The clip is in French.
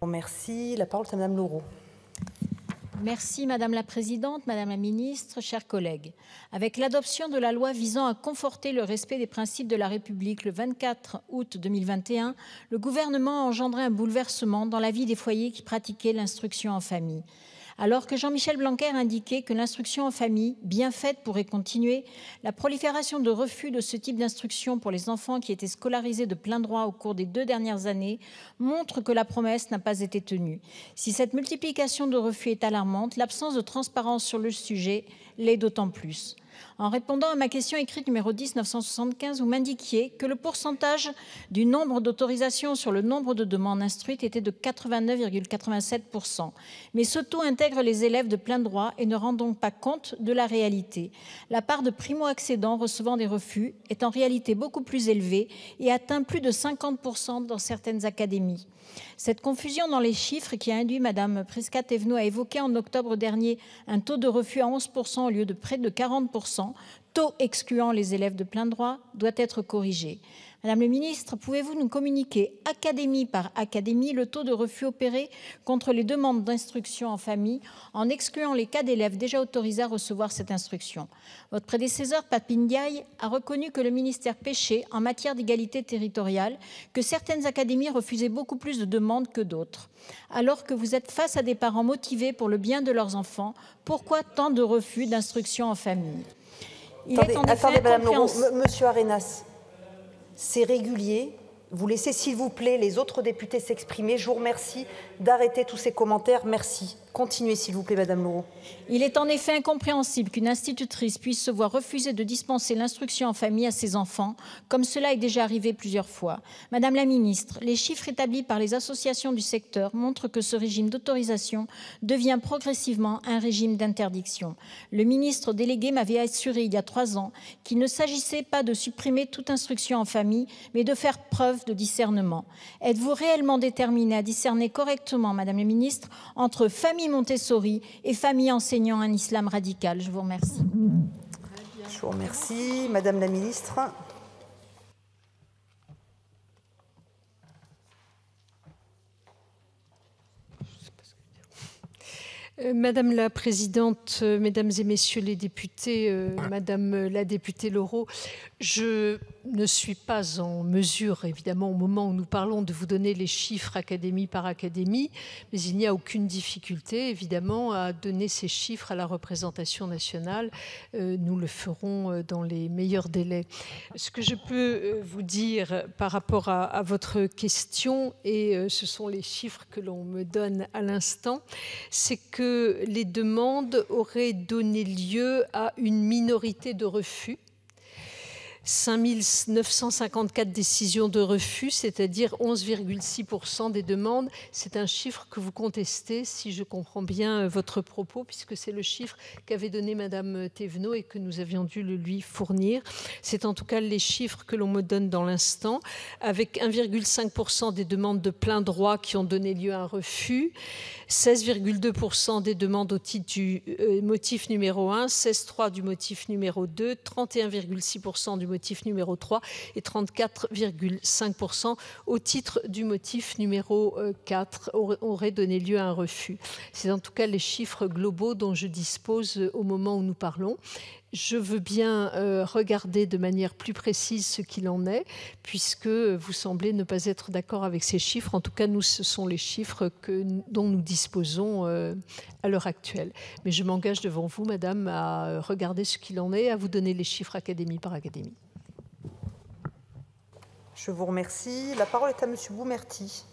Merci. La parole est à Madame Laureau. Merci Madame la Présidente, Madame la Ministre, chers collègues. Avec l'adoption de la loi visant à conforter le respect des principes de la République le 24 août 2021, le gouvernement a engendré un bouleversement dans la vie des foyers qui pratiquaient l'instruction en famille. Alors que Jean-Michel Blanquer indiquait que l'instruction en famille, bien faite, pourrait continuer, la prolifération de refus de ce type d'instruction pour les enfants qui étaient scolarisés de plein droit au cours des 2 dernières années montre que la promesse n'a pas été tenue. Si cette multiplication de refus est alarmante, l'absence de transparence sur le sujet l'est d'autant plus. En répondant à ma question écrite numéro 10-975, vous m'indiquiez que le pourcentage du nombre d'autorisations sur le nombre de demandes instruites était de 89,87%. Mais ce taux intègre les élèves de plein droit et ne rend donc pas compte de la réalité. La part de primo-accédants recevant des refus est en réalité beaucoup plus élevée et atteint plus de 50% dans certaines académies. Cette confusion dans les chiffres qui a induit Mme Prisca-Thévenot à évoquer en octobre dernier un taux de refus à 11% au lieu de près de 40%, taux excluant les élèves de plein droit, doit être corrigée. Madame le ministre, pouvez-vous nous communiquer académie par académie le taux de refus opéré contre les demandes d'instruction en famille en excluant les cas d'élèves déjà autorisés à recevoir cette instruction? Votre prédécesseur, Pape Ndiaye, a reconnu que le ministère péchait en matière d'égalité territoriale, que certaines académies refusaient beaucoup plus de demandes que d'autres. Alors que vous êtes face à des parents motivés pour le bien de leurs enfants, pourquoi tant de refus d'instruction en famille? Attendez, Madame Laureau, Monsieur Arenas. C'est régulier. Vous laissez, s'il vous plaît, les autres députés s'exprimer. Je vous remercie d'arrêter tous ces commentaires. Merci. Continuez, s'il vous plaît, Madame Laureau. Il est en effet incompréhensible qu'une institutrice puisse se voir refuser de dispenser l'instruction en famille à ses enfants, comme cela est déjà arrivé plusieurs fois. Madame la Ministre, les chiffres établis par les associations du secteur montrent que ce régime d'autorisation devient progressivement un régime d'interdiction. Le ministre délégué m'avait assuré il y a 3 ans qu'il ne s'agissait pas de supprimer toute instruction en famille, mais de faire preuve de discernement. Êtes-vous réellement déterminée à discerner correctement, Madame la Ministre, entre famille Montessori et famille enseignant un islam radical? Je vous remercie. Je vous remercie. Madame la Ministre. Madame la Présidente, Mesdames et Messieurs les députés, Madame la députée Laureau, je ne suis pas en mesure, évidemment, au moment où nous parlons, de vous donner les chiffres académie par académie, mais il n'y a aucune difficulté, évidemment, à donner ces chiffres à la représentation nationale. Nous le ferons dans les meilleurs délais. Ce que je peux vous dire par rapport à votre question, et ce sont les chiffres que l'on me donne à l'instant, c'est que les demandes auraient donné lieu à une minorité de refus. 5 954 décisions de refus, c'est-à-dire 11,6% des demandes. C'est un chiffre que vous contestez, si je comprends bien votre propos, puisque c'est le chiffre qu'avait donné Madame Thévenot et que nous avions dû le lui fournir. C'est en tout cas les chiffres que l'on me donne dans l'instant, avec 1,5% des demandes de plein droit qui ont donné lieu à un refus, 16,2% des demandes au titre du motif numéro 1, 16,3% du motif numéro 2, 31,6% du motif numéro 3 et 34,5% au titre du motif numéro 4 auraient donné lieu à un refus. C'est en tout cas les chiffres globaux dont je dispose au moment où nous parlons. Je veux bien regarder de manière plus précise ce qu'il en est, puisque vous semblez ne pas être d'accord avec ces chiffres. En tout cas, nous, ce sont les chiffres dont nous disposons à l'heure actuelle. Mais je m'engage devant vous, Madame, à regarder ce qu'il en est, à vous donner les chiffres académie par académie. Je vous remercie. La parole est à Monsieur Boumerti.